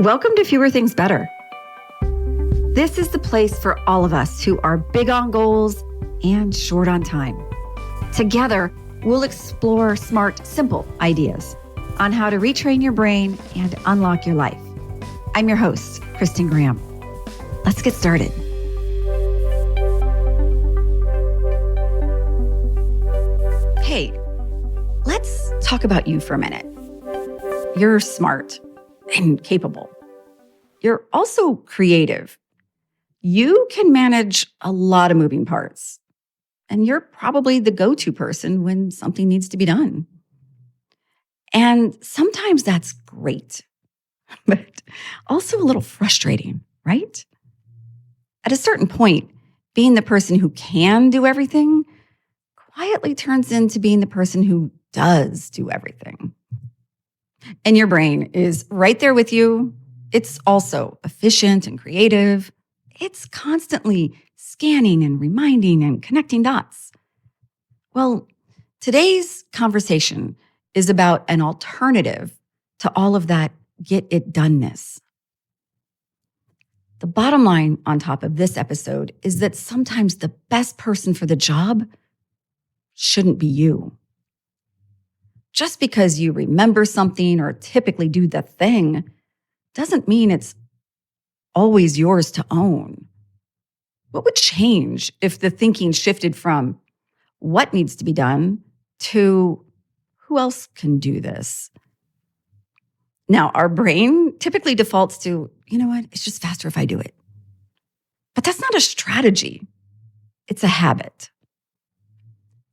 Welcome to Fewer Things Better. This is the place for all of us who are big on goals and short on time. Together, we'll explore smart, simple ideas on how to retrain your brain and unlock your life. I'm your host, Kristin Graham. Let's get started. Hey, let's talk about you for a minute. You're smart and capable. You're also creative. You can manage a lot of moving parts, and you're probably the go-to person when something needs to be done. And sometimes that's great, but also a little frustrating, right? At a certain point, being the person who can do everything quietly turns into being the person who does do everything. And your brain is right there with you. It's also efficient and creative. It's constantly scanning and reminding and connecting dots. Well, today's conversation is about an alternative to all of that get-it-doneness. The bottom line on top of this episode is that sometimes the best person for the job shouldn't be you. Just because you remember something or typically do the thing doesn't mean it's always yours to own. What would change if the thinking shifted from what needs to be done to who else can do this? Now, our brain typically defaults to, you know what, it's just faster if I do it. But that's not a strategy. It's a habit.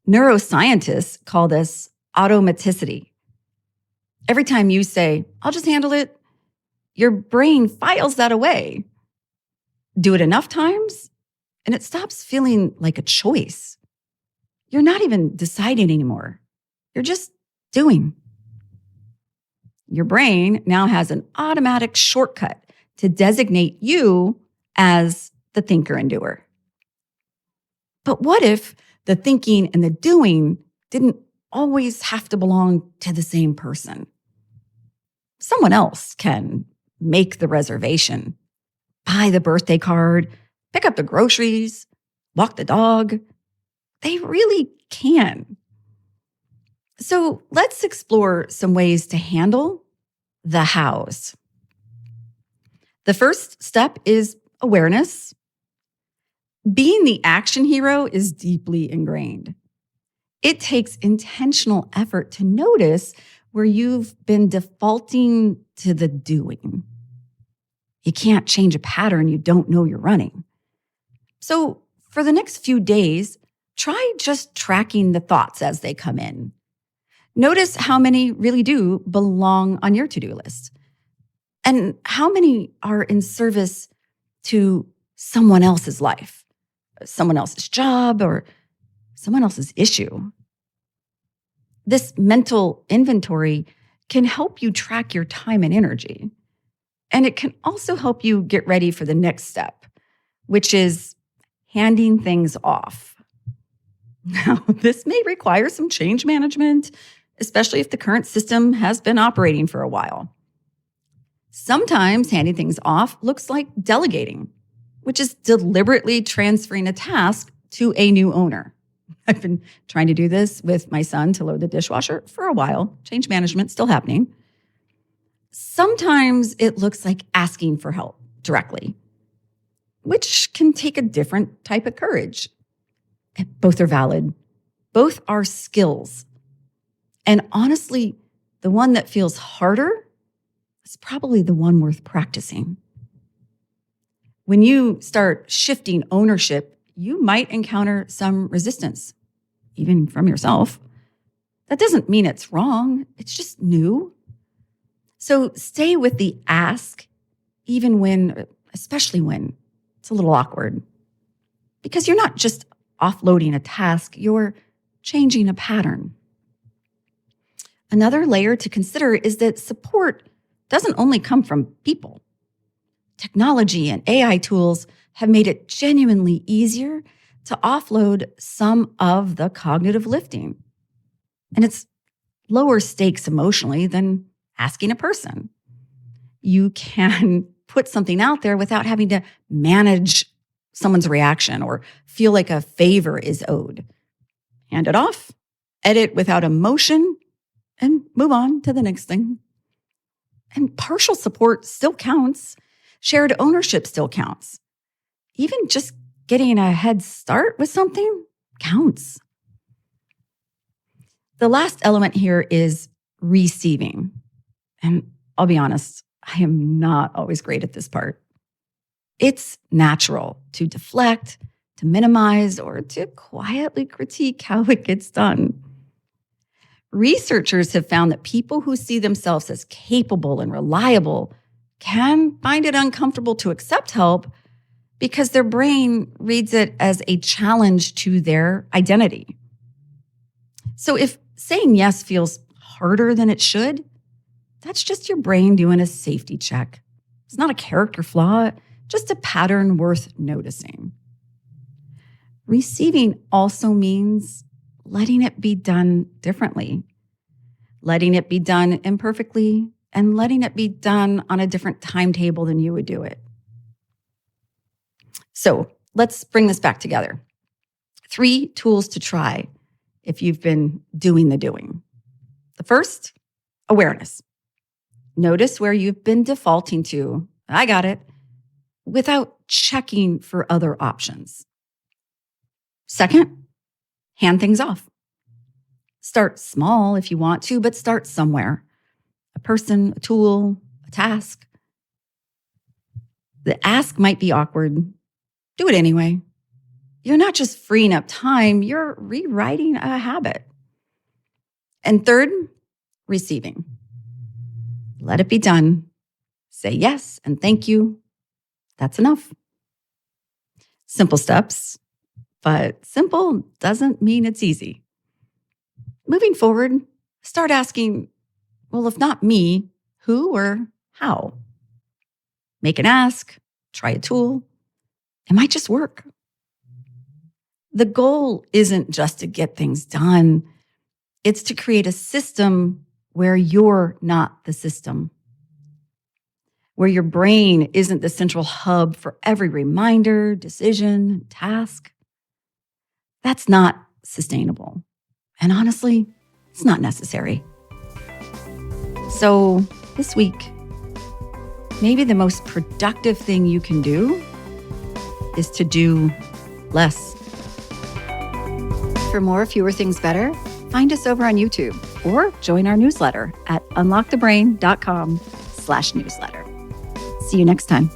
Neuroscientists call this automaticity. Every time you say, I'll just handle it, your brain files that away. Do it enough times, and it stops feeling like a choice. You're not even deciding anymore. You're just doing. Your brain now has an automatic shortcut to designate you as the thinker and doer. But what if the thinking and the doing didn't always have to belong to the same person? Someone else can make the reservation, buy the birthday card, pick up the groceries, walk the dog. They really can. So let's explore some ways to handle the hows. The first step is awareness. Being the action hero is deeply ingrained. It takes intentional effort to notice where you've been defaulting to the doing. You can't change a pattern you don't know you're running. So for the next few days, try just tracking the thoughts as they come in. Notice how many really do belong on your to-do list, and how many are in service to someone else's life, someone else's job, or someone else's issue. This mental inventory can help you track your time and energy. And it can also help you get ready for the next step, which is handing things off. Now, this may require some change management, especially if the current system has been operating for a while. Sometimes handing things off looks like delegating, which is deliberately transferring a task to a new owner. I've been trying to do this with my son to load the dishwasher for a while. Change management still happening. Sometimes it looks like asking for help directly, which can take a different type of courage. Both are valid. Both are skills. And honestly, the one that feels harder is probably the one worth practicing. When you start shifting ownership, you might encounter some resistance, even from yourself. That doesn't mean it's wrong. It's just new. So stay with the ask, especially when it's a little awkward. Because you're not just offloading a task, you're changing a pattern. Another layer to consider is that support doesn't only come from people. Technology and AI tools have made it genuinely easier to offload some of the cognitive lifting. And it's lower stakes emotionally than asking a person. you can put something out there without having to manage someone's reaction or feel like a favor is owed. Hand it off, edit without emotion, and move on to the next thing. And partial support still counts. Shared ownership still counts. Even just getting a head start with something counts. The last element here is receiving. And I'll be honest, I am not always great at this part. It's natural to deflect, to minimize, or to quietly critique how it gets done. Researchers have found that people who see themselves as capable and reliable can find it uncomfortable to accept help because their brain reads it as a challenge to their identity. So if saying yes feels harder than it should, that's just your brain doing a safety check. It's not a character flaw, just a pattern worth noticing. Receiving also means letting it be done differently, letting it be done imperfectly, and letting it be done on a different timetable than you would do it. So let's bring this back together. 3 tools to try if you've been doing the doing. The first, awareness. Notice where you've been defaulting to, I got it, without checking for other options. Second, hand things off. Start small if you want to, but start somewhere. A person, a tool, a task. The ask might be awkward. Do it anyway. You're not just freeing up time, you're rewriting a habit. And third, receiving. Let it be done. Say yes and thank you. That's enough. Simple steps, but simple doesn't mean it's easy. Moving forward, start asking, well, if not me, who or how? Make an ask, try a tool. It might just work. The goal isn't just to get things done. It's to create a system where you're not the system, where your brain isn't the central hub for every reminder, decision, task. That's not sustainable. And honestly, it's not necessary. So this week, maybe the most productive thing you can do is to do less. For more Fewer Things Better, find us over on YouTube or join our newsletter at unlockthebrain.com/newsletter. See you next time.